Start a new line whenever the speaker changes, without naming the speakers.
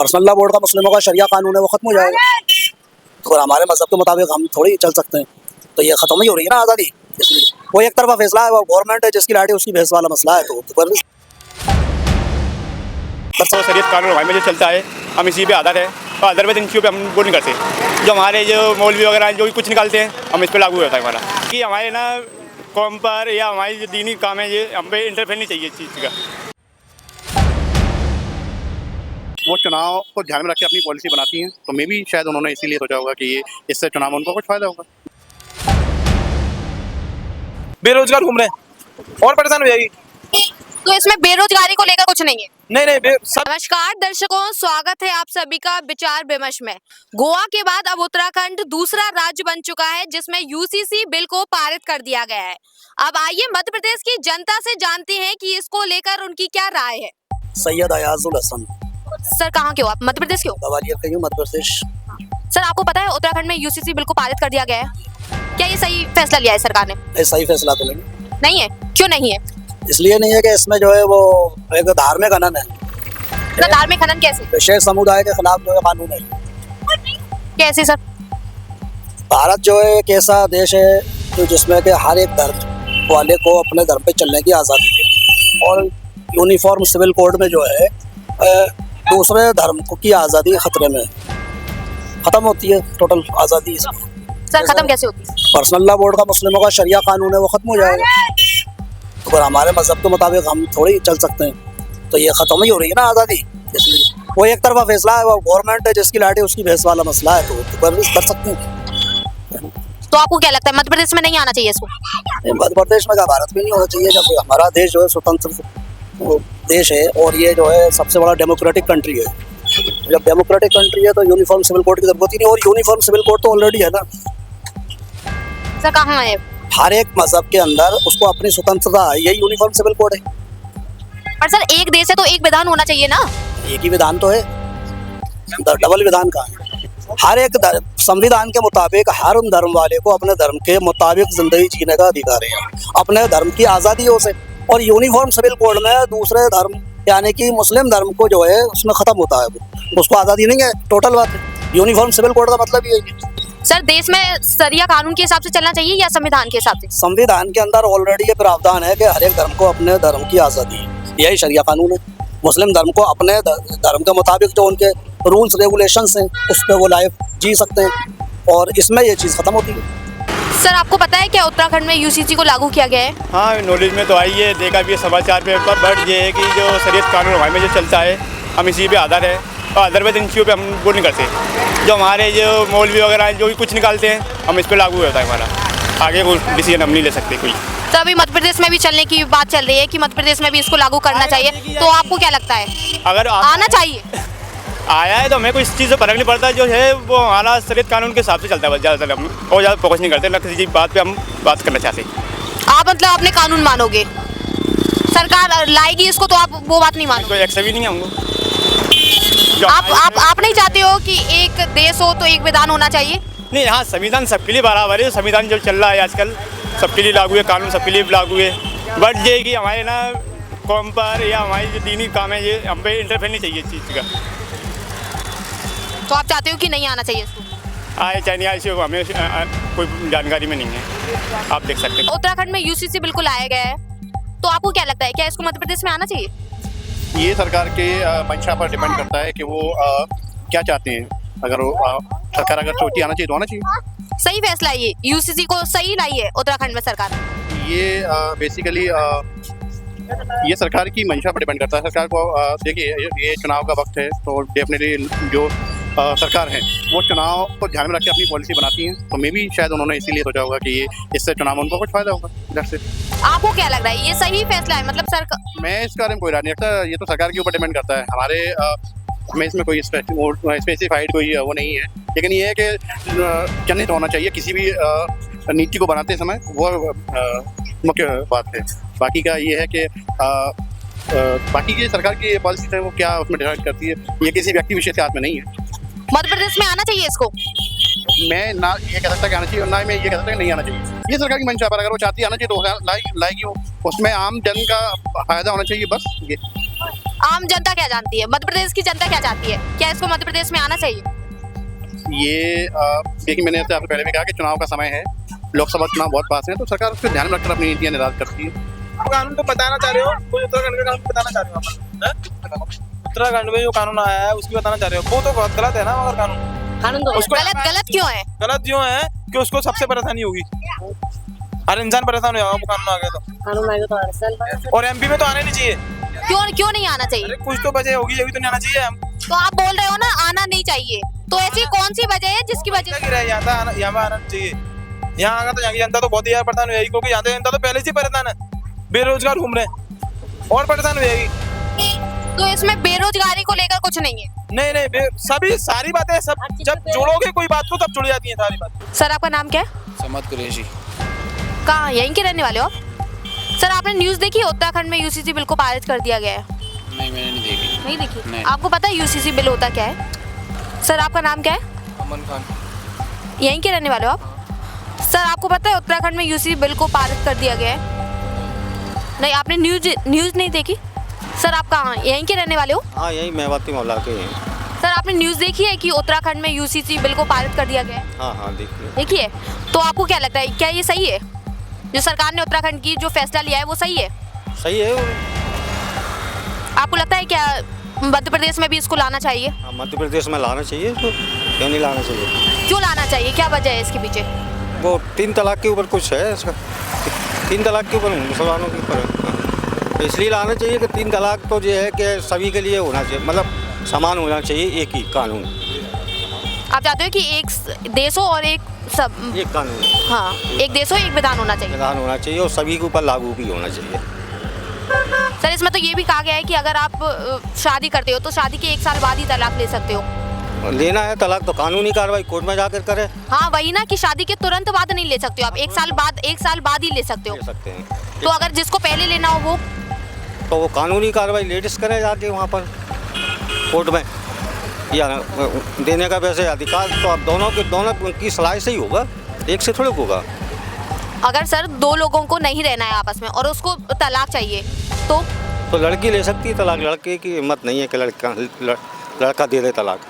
Personal law board का मुस्लिमों का शरिया कानून है वो खत्म हो जाएगा। तो अगर हमारे मजहब के मुताबिक हम थोड़ी चल सकते हैं तो ये खत्म ही हो रही है ना आज़ादी। इसलिए वो एक तरफा फैसला है, वो गवर्नमेंट है जिसकी लाठी उसकी भैंस वाला मसला है। तो
शरीयत कानून हमारे में जो चलता है हम इसी पे आधार है और अदरवाइज इन चीज़ों पे हम वो नहीं करते। जो हमारे जो मौलवी वगैरह हैं जो भी कुछ निकालते हैं हम इस पे लागू होता है हमारा कि हमारे ना कौम पर या हमारी जो दीनी काम है ये हम पे इंटरफेयर नहीं चाहिए इस चीज़ का।
वो चुनाव को ध्यान में रख के अपनी पॉलिसी बनाती हैं, तो मे भी शायद उन्होंने इसीलिए सोचा होगा कि ये इससे चुनाव में उनको कुछ फायदा होगा।
बेरोजगार घूम रहे हैं और परेशान हो जाएगी।
तो इसमें बेरोजगारी को लेकर कुछ नहीं है।
नहीं
नमस्कार दर्शकों, स्वागत है आप सभी का विचार विमर्श में। गोवा के बाद अब उत्तराखंड दूसरा राज्य बन चुका है जिसमें यूसीसी बिल को पारित कर दिया गया है। अब आइए मध्य प्रदेश की जनता से जानते हैं कि इसको लेकर उनकी क्या राय है।
सैयद अयाजुल हसन।
सर कहाँ के हो आप? मध्य प्रदेश के हो?
ग्वालियर के हूँ, मध्य प्रदेश।
सर आपको पता है उत्तराखंड में यूसीसी बिल को पारित कर दिया गया है, क्या ये सही फैसला लिया है सरकार ने?
सही फैसला तो
नहीं है। क्यों नहीं है?
इसलिए नहीं है कि इसमें जो है वो एक धार्मिक खनन है।
धार्मिक खनन कैसे?
विशेष समुदाय के खिलाफ जो है कानून है।
कैसे सर?
भारत जो है एक ऐसा देश है जो जिसमें कि हर एक धर्म वाले को अपने धर्म पे चलने की आज़ादी है और यूनिफॉर्म सिविल कोड में जो है दूसरे धर्म की आज़ादी खतरे में ख़त्म होती है। टोटल आज़ादी
सर खत्म कैसे होती है?
पर्सनल लॉ बोर्ड का मुस्लिमों का शरिया कानून है वो खत्म हो जाएगा। तो अगर हमारे मजहब के मुताबिक हम थोड़ी चल सकते हैं तो ये खत्म ही हो रही है ना आज़ादी। इसलिए वो एक तरफा फैसला है, वो गवर्नमेंट है जिसकी लाठी उसकी भैंस वाला मसला है। तो कर सकते हैं।
तो आपको क्या लगता है मध्य प्रदेश में नहीं आना चाहिए इसको?
मध्य प्रदेश में क्या भारत में नहीं होना चाहिए? जब हमारा देश जो है स्वतंत्र देश है और ये जो है सबसे बड़ा डेमोक्रेटिक कंट्री है। जब डेमोक्रेटिक कंट्री है तो यूनिफॉर्म सिविल कोड की जरूरत ही नहीं, और यूनिफॉर्म सिविल कोड तो ऑलरेडी है ना।
सर कहाँ है?
हर एक मजहब के अंदर उसको अपनी स्वतंत्रता है, यही यूनिफॉर्म सिविल कोड है।
पर सर एक देश है तो एक विधान होना चाहिए ना?
एक ही विधान तो है, डबल विधान का है। हर एक संविधान के मुताबिक हर धर्म वाले को अपने धर्म के मुताबिक जिंदगी जीने का अधिकार है, अपने धर्म की आज़ादियों से। और यूनिफॉर्म सिविल कोड में दूसरे धर्म यानी कि मुस्लिम धर्म को जो है उसमें खत्म होता है, वो उसको आज़ादी नहीं है। टोटल बात है, यूनिफॉर्म सिविल कोड का मतलब ये है।
सर देश में शरिया कानून के हिसाब से चलना चाहिए या संविधान के हिसाब से?
संविधान के अंदर ऑलरेडी ये प्रावधान है कि हर एक धर्म को अपने धर्म की आज़ादी है, यही शरिया कानून है। मुस्लिम धर्म को अपने धर्म के मुताबिक जो उनके रूल्स रेगुलेशंस हैं उस पर वो लाइफ जी सकते हैं और इसमें ये चीज़ खत्म होती है।
सर आपको पता है क्या उत्तराखंड में यूसीसी को लागू किया गया है?
हाँ नॉलेज में तो आई है, देखा भी है समाचार पे, बट ये है कि जो शरीयत कानून हमारे में जो चलता है हम इसी पे आधार है और अदरवाइज इन चीज़ों पे हम वो नहीं करते। जो हमारे जो मौलवी वगैरह हैं जो भी कुछ निकालते हैं हम इस पे लागू होता है हमारा। आगे कोई डिसीजन हम नहीं ले सकते कोई।
तो अभी मध्य प्रदेश में भी चलने की बात चल रही है कि मध्य प्रदेश में भी इसको लागू करना चाहिए, तो आपको क्या लगता है
अगर
आना चाहिए?
आया है तो हमें कोई इस चीज़ से फर्क नहीं पड़ता, जो है वो हमारा शरीयत कानून के हिसाब से चलता है बस। ज़्यादातर हम और ज़्यादा फोकस नहीं करते, ना किसी बात पे हम बात करना चाहते।
आप मतलब अपने कानून मानोगे, सरकार लाएगी इसको तो आप वो बात नहीं मानोगे?
कोई एक्शन भी नहीं है हमको।
आप नहीं चाहते हो कि एक देश हो तो एक विधान होना चाहिए?
नहीं, हाँ संविधान सबके लिए बराबर है। संविधान जो चल रहा है आजकल सबके लिए लागू है, कानून सबके लिए लागू है। बट ये है कि हमारे ना कौम पर या हमारी जो दीनी काम है ये हम पे इंटरफेयर नहीं चाहिए इस चीज़ का।
तो आप चाहते हो कि नहीं आना चाहिए इसको?
आए चाहे नहीं आए इसे हमें कोई जानकारी में नहीं है, आप देख सकते हैं।
उत्तराखंड में यूसीसी बिल्कुल लाया गया है, तो आपको क्या लगता है क्या इसको मध्य प्रदेश में आना चाहिए?
ये सरकार के मंशा पर डिपेंड करता है कि वो क्या चाहते हैं। अगर सरकार अगर सोचती आना चाहिए तो आना चाहिए।
सही फैसला है ये, यूसीसी को सही लाई है उत्तराखंड में सरकार।
ये बेसिकली ये सरकार की मंशा पर डिपेंड करता है। सरकार को देखिए ये चुनाव का वक्त है तो डेफिनेटली जो सरकार है वो चुनाव को ध्यान में रख के अपनी पॉलिसी बनाती हैं, तो मे भी शायद उन्होंने इसीलिए सोचा होगा कि ये इससे चुनाव में उनको कुछ फायदा होगा। That's it.
आपको क्या लग रहा है ये सही फैसला है? मतलब सरकार,
मैं इस बारे में कोई राय नहीं रखता, ये तो सरकार के ऊपर डिपेंड करता है। हमें इसमें कोई स्पेसिफाइड कोई वो नहीं है, लेकिन ये है कि जनहित होना चाहिए किसी भी नीति को बनाते समय, वो मुख्य बात है। बाकी का ये है कि बाकी की सरकार की पॉलिसी है वो क्या उसमें डिसाइड करती है, ये किसी व्यक्ति विशेष के हाथ में नहीं है।
मध्य प्रदेश में आना चाहिए इसको?
मैं ना ये कह सकता कि आना चाहिए और ना मैं ये कह सकता कि नहीं आना चाहिए। ये सरकार की मंशा पर, अगर वो चाहती है आना चाहिए तो लाएगी वो, उसमें आम जन का फायदा होना चाहिए, बस ये।
आम जनता क्या जानती है, मध्य प्रदेश की जनता क्या चाहती है, क्या इसको मध्य प्रदेश में आना चाहिए?
ये देखिए, मैंने आपसे पहले भी कहा कि चुनाव का समय है, लोकसभा चुनाव बहुत पास है, तो सरकार उसको ध्यान में रखकर अपनी नीतियाँ निर्धारित करती है।
कानून तो बताना चाह रहे हो, कोई उत्तराखंड का कानून बताना चाह रहे हो आप? उत्तराखंड में जो कानून आया है उसकी बताना चाह रहे हो, वो तो बहुत गलत है ना। मगर कानून उसको
गलत क्यों है?
गलत क्यों है कि उसको सबसे परेशानी होगी, हर इंसान परेशान हो जाएगा वो कानून आ गया तो। और एमपी में तो आने नहीं चाहिए।
क्यों नहीं आना चाहिए?
अरे कुछ तो वजह होगी, यही तो नहीं आना चाहिए। हम
तो आप बोल रहे हो ना आना नहीं चाहिए, तो ऐसी कौन सी वजह है जिसकी वजह से
यहाँ पे आना चाहिए? यहाँ आगा तो यहाँ की जनता तो बहुत ही परेशान हो जाएगी, क्योंकि यहाँ जनता तो पहले से परेशान है, बेरोजगार घूम रहे हैं और परेशान हो जाएगी।
तो इसमें बेरोजगारी को लेकर कुछ नहीं है?
नहीं, सभी सारी बातें सब जब जोड़ोगे कोई बात को तब जुड़ जाती है सारी बात।
सर आपका नाम क्या है?
समद कुरैशी।
कहाँ, यहीं के रहने वाले हो आप? सर आपने न्यूज़ देखी उत्तराखंड में यूसीसी बिल को पारित कर दिया गया है?
नहीं, मैंने नहीं देखी।
नहीं देखी?
नहीं।
आपको पता है यूसीसी बिल होता क्या है? सर आपका नाम क्या है?
अमन खान।
यहीं के रहने वाले हो आप? सर आपको पता है उत्तराखंड में यूसीसी बिल को पारित कर दिया गया है? नहीं, आपने न्यूज़ नहीं देखी? सर आप कहाँ, यहीं के रहने वाले हो?
हाँ, यही मेवाती मोहल्ला के हैं।
सर आपने न्यूज़ देखी है कि उत्तराखंड में यूसीसी बिल को पारित कर दिया गया है?
हाँ, देखिए।
देखिए, तो आपको क्या लगता है, क्या ये सही है? जो सरकार ने उत्तराखंड की जो फैसला लिया है वो सही है?
सही है।
आपको लगता है क्या मध्य प्रदेश में भी इसको लाना चाहिए?
हाँ, मध्य प्रदेश में लाना चाहिए इसको, क्यों नहीं लाना चाहिए?
क्यों लाना चाहिए, क्या वजह है इसके पीछे?
वो 3 तलाक के ऊपर कुछ है इसका, 3 तलाक के ऊपर मुसलमानों के ऊपर है, इसलिए लाना चाहिए कि 3 तलाक तो ये है कि सभी के लिए होना चाहिए, मतलब समान होना चाहिए, एक ही कानून।
आप चाहते हो कि एक देश हो और एक सब,
एक कानून,
हाँ, एक देश हो एक विधान होना चाहिए।
विधान होना चाहिए और सभी के ऊपर लागू भी होना चाहिए।
सर इसमें तो ये भी कहा गया है कि अगर आप शादी करते हो तो शादी के 1 साल बाद ही तलाक ले सकते हो।
लेना है तलाक तो कानूनी कार्रवाई कोर्ट में जाकर करे।
हाँ वही ना, कि शादी के तुरंत बाद नहीं ले सकते हो आप, 1 साल बाद ही ले सकते हो।
ले सकते हैं।
तो अगर जिसको पहले लेना हो
वो कानूनी कार्रवाई लेडीज करे जाके वहाँ पर कोर्ट में, या देने का वैसे अधिकार तो अब दोनों की सलाह से ही होगा, एक से थोड़े होगा।
अगर सर 2 लोगों को नहीं रहना है आपस में और उसको तलाक चाहिए तो
लड़की ले सकती है तलाक, लड़के की हिम्मत नहीं है कि लड़का दे दे तलाक।